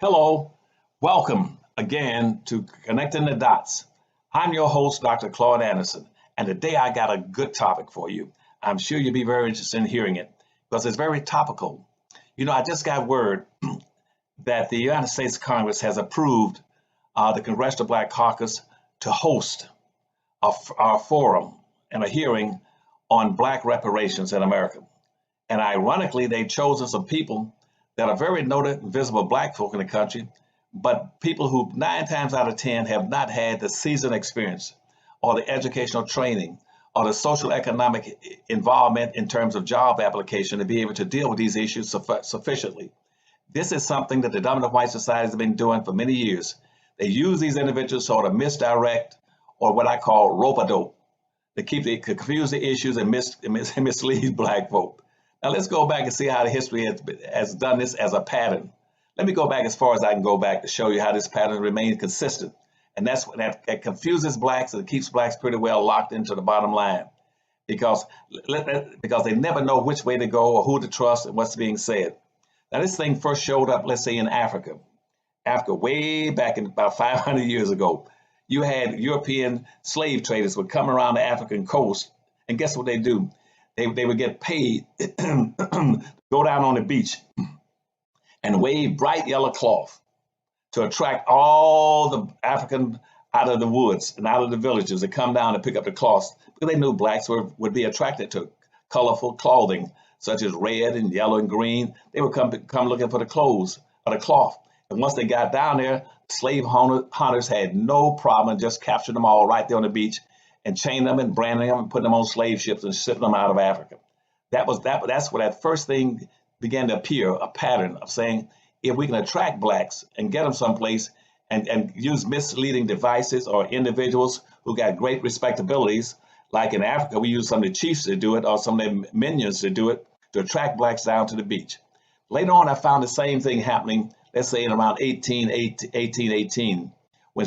Hello, welcome again to Connecting the Dots. I'm your host, Dr. Claud Anderson, and today I got a good topic for you. I'm sure you'll be very interested in hearing it because it's very topical. I just got word that the United States Congress has approved the Congressional Black Caucus to host our forum and a hearing on Black reparations in America. And ironically, they've chosen some people that are very noted and visible Black folk in the country, but people who 9 times out of 10 have not had the seasoned experience or the educational training or the social economic involvement in terms of job application to be able to deal with these issues sufficiently. This is something that the dominant white society has been doing for many years. They use these individuals sort of misdirect or what I call rope-a-dope to confuse the issues and mislead Black folk. Now let's go back and see how the history has done this as a pattern. Let me go back as far as I can go back to show you how this pattern remains consistent. And that's what that confuses Blacks and keeps Blacks pretty well locked into the bottom line because they never know which way to go or who to trust and what's being said. Now this thing first showed up, let's say, in Africa. Africa, way back in about 500 years ago, you had European slave traders would come around the African coast, and guess what they do? They would get paid to go down on the beach and wave bright yellow cloth to attract all the African out of the woods and out of the villages to come down and pick up the cloth because they knew Blacks would be attracted to colorful clothing such as red and yellow and green. They would come looking for the clothes or the cloth. And once they got down there, slave hunters had no problem just capturing them all right there on the beach and chaining them and branding them and putting them on slave ships and shipping them out of Africa. That's where that first thing began to appear, a pattern of saying, if we can attract Blacks and get them someplace and use misleading devices or individuals who got great respectabilities, like in Africa, we use some of the chiefs to do it or some of the minions to do it to attract Blacks down to the beach. Later on, I found the same thing happening, let's say in around 1818, when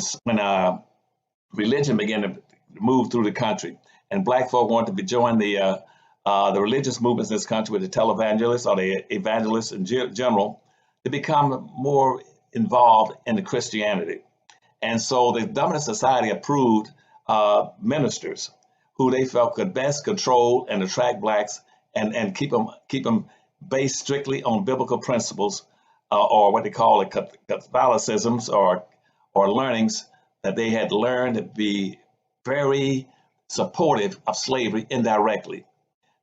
religion began to move through the country, and Black folk wanted to join the religious movements in this country with the televangelists or the evangelists in general to become more involved in the Christianity. And so the dominant society approved ministers who they felt could best control and attract Blacks and keep them based strictly on biblical principles or what they call Catholicisms or learnings that they had learned to be very supportive of slavery indirectly,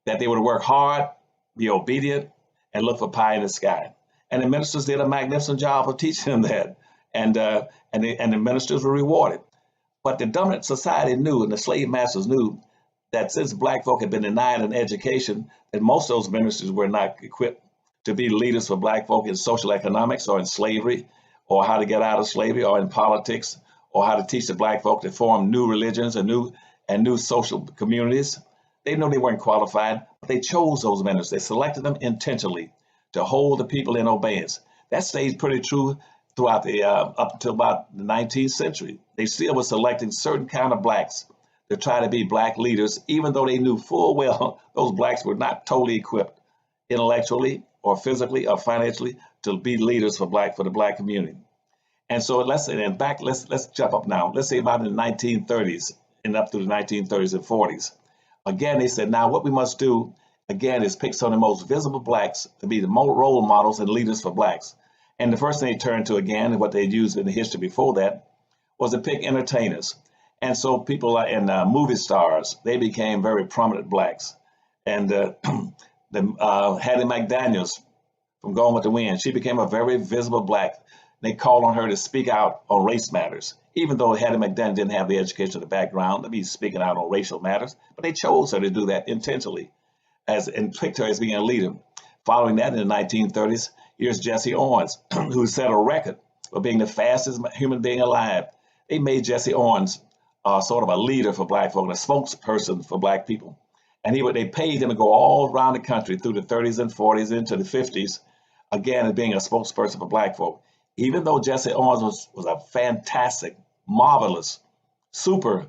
that they would work hard, be obedient, and look for pie in the sky. And the ministers did a magnificent job of teaching them that, and the ministers were rewarded. But the dominant society knew, and the slave masters knew, that since Black folk had been denied an education, that most of those ministers were not equipped to be leaders for Black folk in social economics or in slavery, or how to get out of slavery, or in politics, or how to teach the Black folk to form new religions and new social communities. They know they weren't qualified, but they chose those ministers. They selected them intentionally to hold the people in obedience. That stayed pretty true throughout up until about the 19th century. They still were selecting certain kind of Blacks to try to be Black leaders, even though they knew full well those Blacks were not totally equipped intellectually or physically or financially to be leaders for the Black community. And so let's jump up now. Let's say about in the 1930s and up through the 1930s and 40s. Again, they said, now what we must do, again, is pick some of the most visible Blacks to be the role models and leaders for Blacks. And the first thing they turned to, again, and what they'd used in the history before that, was to pick entertainers. And so people and movie stars, they became very prominent Blacks. And Hattie McDaniels from Gone with the Wind, she became a very visible Black. They called on her to speak out on race matters, even though Hattie McDaniel didn't have the education or the background to be speaking out on racial matters, but they chose her to do that intentionally and picked her as being a leader. Following that in the 1930s, here's Jesse Owens, who set a record for being the fastest human being alive. They made Jesse Owens sort of a leader for Black folk, a spokesperson for Black people. And they paid him to go all around the country through the 30s and 40s into the 50s, again, as being a spokesperson for Black folk. Even though Jesse Owens was a fantastic, marvelous, super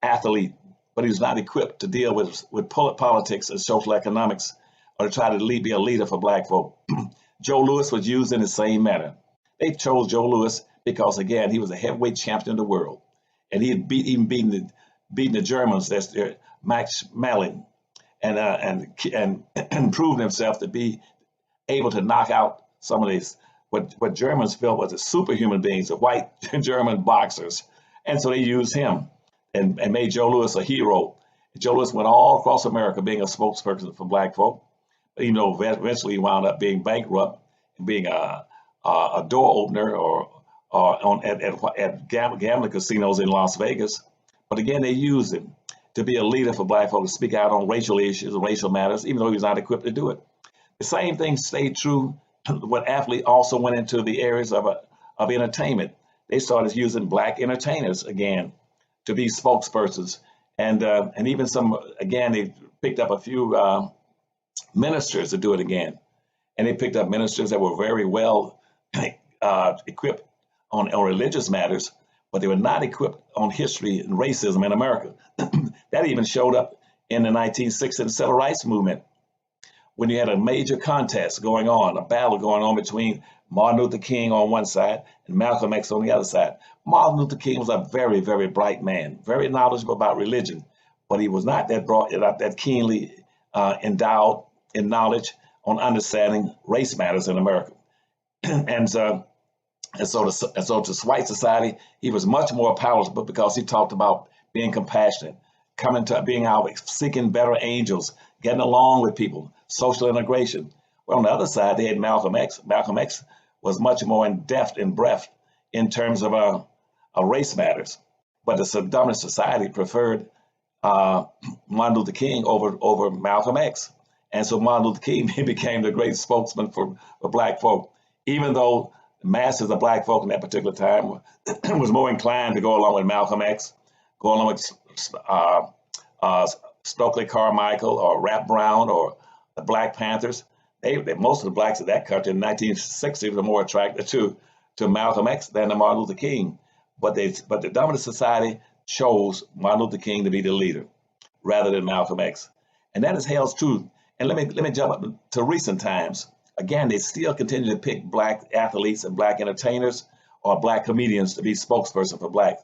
athlete, but he was not equipped to deal with politics and social economics or to try to be a leader for Black folk. Joe Louis was used in the same manner. They chose Joe Louis because, again, he was a heavyweight champion of the world, and he had beaten the Germans. That's their Max Malin, and proved himself to be able to knock out some of these what Germans felt was the superhuman beings, the white German boxers, and so they used him and made Joe Louis a hero. Joe Louis went all across America being a spokesperson for black folk, even though eventually he wound up being bankrupt and being a door opener at gambling casinos in Las Vegas. But again, they used him to be a leader for black folk, to speak out on racial issues, racial matters, even though he was not equipped to do it. The same thing stayed true when athletes also went into the areas of entertainment. They started using black entertainers again to be spokespersons, and even some, again, they picked up a few ministers to do it again, and they picked up ministers that were very well equipped on religious matters, but they were not equipped on history and racism in America. That even showed up in the 1960s civil rights movement, when you had a major contest going on, a battle going on between Martin Luther King on one side and Malcolm X on the other side. Martin Luther King was a very, very bright man, very knowledgeable about religion, but he was not that keenly endowed in knowledge on understanding race matters in America. And so to white society, he was much more palatable because he talked about being compassionate, coming to being out, seeking better angels, getting along with people, social integration. Well, on the other side, they had Malcolm X. Malcolm X was much more in depth and breadth in terms of race matters. But the dominant society preferred Martin Luther King over Malcolm X. And so Martin Luther King became the great spokesman for black folk, even though the masses of black folk in that particular time was more inclined to go along with Malcolm X, go along with Stokely Carmichael or Rap Brown or the Black Panthers. Most of the blacks of that country in the 1960s were more attracted to Malcolm X than to Martin Luther King. But the dominant society chose Martin Luther King to be the leader rather than Malcolm X. And that is held true. And let me jump up to recent times. Again, they still continue to pick black athletes and black entertainers or black comedians to be spokesperson for blacks.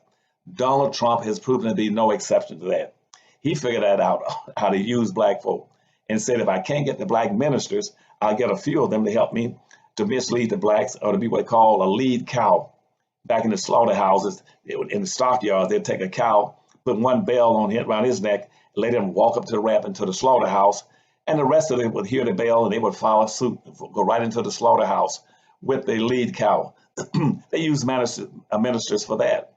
Donald Trump has proven to be no exception to that. He figured that out, how to use black folk, and said, if I can't get the black ministers, I'll get a few of them to help me to mislead the blacks, or to be what they call a lead cow. Back in the slaughterhouses, in the stockyards, they'd take a cow, put one bell on him around his neck, and let him walk up to the ramp into the slaughterhouse, and the rest of them would hear the bell and they would follow suit, go right into the slaughterhouse with the lead cow. They use ministers for that.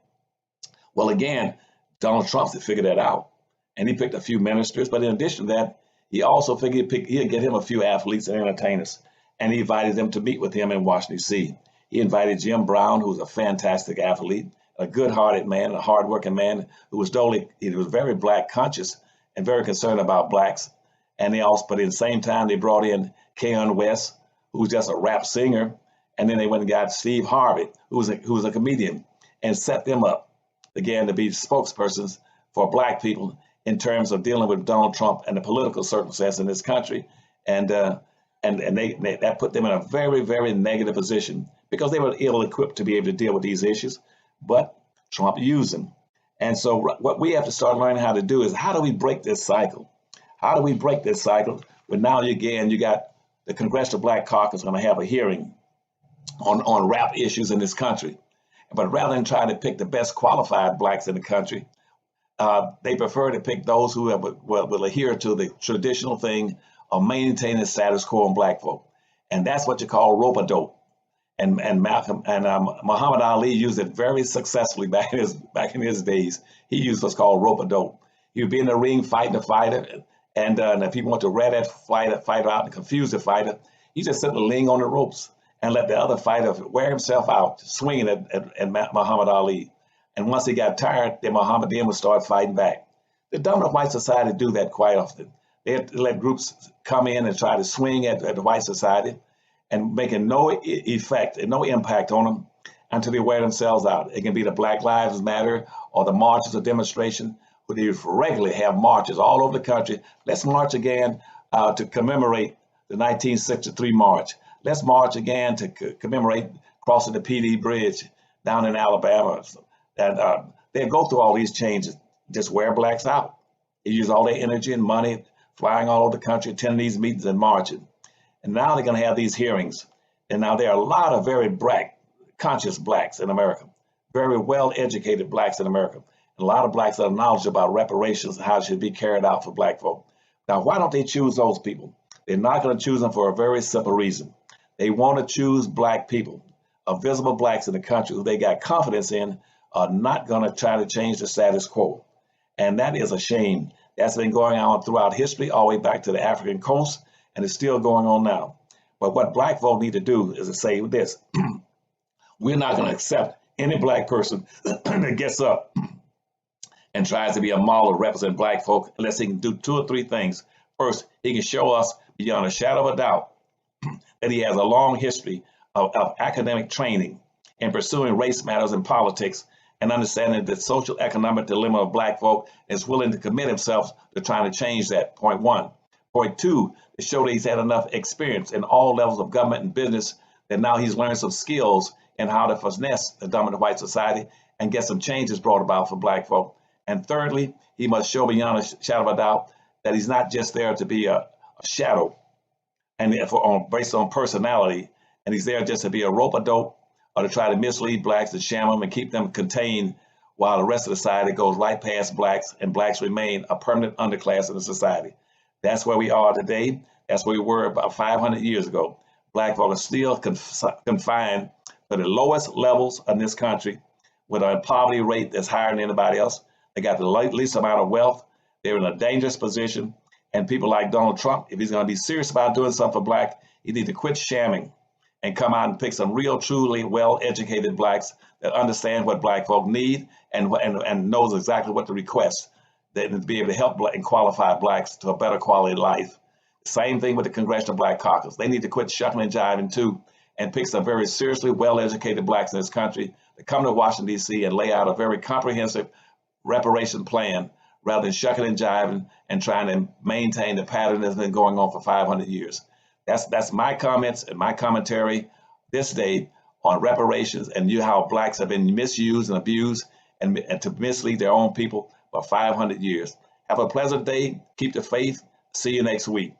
Well, again, Donald Trump had figured that out, and he picked a few ministers. But in addition to that, he also figured he'd get him a few athletes and entertainers, and he invited them to meet with him in Washington, D.C. He invited Jim Brown, who's a fantastic athlete, a good-hearted man, a hard-working man who was very black conscious and very concerned about blacks. And but at the same time, they brought in Keon West, who's just a rap singer, and then they went and got Steve Harvey, who was a comedian, and set them up again to be spokespersons for black people in terms of dealing with Donald Trump and the political circumstance in this country, and that put them in a very, very negative position because they were ill-equipped to be able to deal with these issues. But Trump used them, and so what we have to start learning how to do is, how do we break this cycle? How do we break this cycle? When now you got the Congressional Black Caucus going to have a hearing on rap issues in this country, but rather than trying to pick the best qualified blacks in the country, they prefer to pick those who will adhere to the traditional thing of maintaining the status quo in black folk, and that's what you call rope-a-dope. And Muhammad Ali used it very successfully back in his days. He used what's called rope-a-dope. He would be in the ring fighting the fighter, and if he wanted to rat that fighter out and confuse the fighter, he just simply lean on the ropes and let the other fighter wear himself out, swinging at Muhammad Ali. And once he got tired, then Muhammad then would start fighting back. The dominant white society do that quite often. They let groups come in and try to swing at the white society and making no effect and no impact on them until they wear themselves out. It can be the Black Lives Matter or the marches or demonstration, where they regularly have marches all over the country. Let's march again to commemorate the 1963 march. Let's march again to commemorate crossing the PD Bridge down in Alabama. And they go through all these changes, just wear blacks out. They use all their energy and money, flying all over the country, attending these meetings and marching. And now they're going to have these hearings. And now there are a lot of very conscious blacks in America, very well-educated blacks in America. And a lot of blacks that are knowledgeable about reparations and how it should be carried out for black folk. Now, why don't they choose those people? They're not going to choose them for a very simple reason. They want to choose black people, visible blacks in the country who they got confidence in are not going to try to change the status quo. And that is a shame. That's been going on throughout history, all the way back to the African coast, and it's still going on now. But what black folk need to do is to say this: we're not going to accept any black person that gets up and tries to be a model to represent black folk unless he can do 2 or 3 things. First, he can show us beyond a shadow of a doubt that he has a long history of academic training in pursuing race matters in politics and understanding the social economic dilemma of black folk, and is willing to commit himself to trying to change that. Point 1. Point 2, to show that he's had enough experience in all levels of government and business that now he's learned some skills in how to finesse the dominant white society and get some changes brought about for black folk. And thirdly, he must show beyond a shadow of a doubt that he's not just there to be a shadow and based on personality, and he's there just to be a rope-a-dope or to try to mislead blacks and sham them and keep them contained while the rest of the society goes right past blacks and blacks remain a permanent underclass in the society. That's where we are today. That's where we were about 500 years ago. Black folk are still confined to the lowest levels in this country with a poverty rate that's higher than anybody else. They got the least amount of wealth. They're in a dangerous position. And people like Donald Trump, if he's going to be serious about doing something for black, he needs to quit shamming and come out and pick some real, truly well-educated blacks that understand what black folk need and knows exactly what to request that to be able to help and qualify blacks to a better quality of life. Same thing with the Congressional Black Caucus. They need to quit shucking and jiving too and pick some very seriously well-educated blacks in this country to come to Washington, D.C. and lay out a very comprehensive reparation plan rather than shucking and jiving and trying to maintain the pattern that's been going on for 500 years. That's my comments and my commentary this day on reparations and how blacks have been misused and abused and to mislead their own people for 500 years. Have a pleasant day. Keep the faith. See you next week.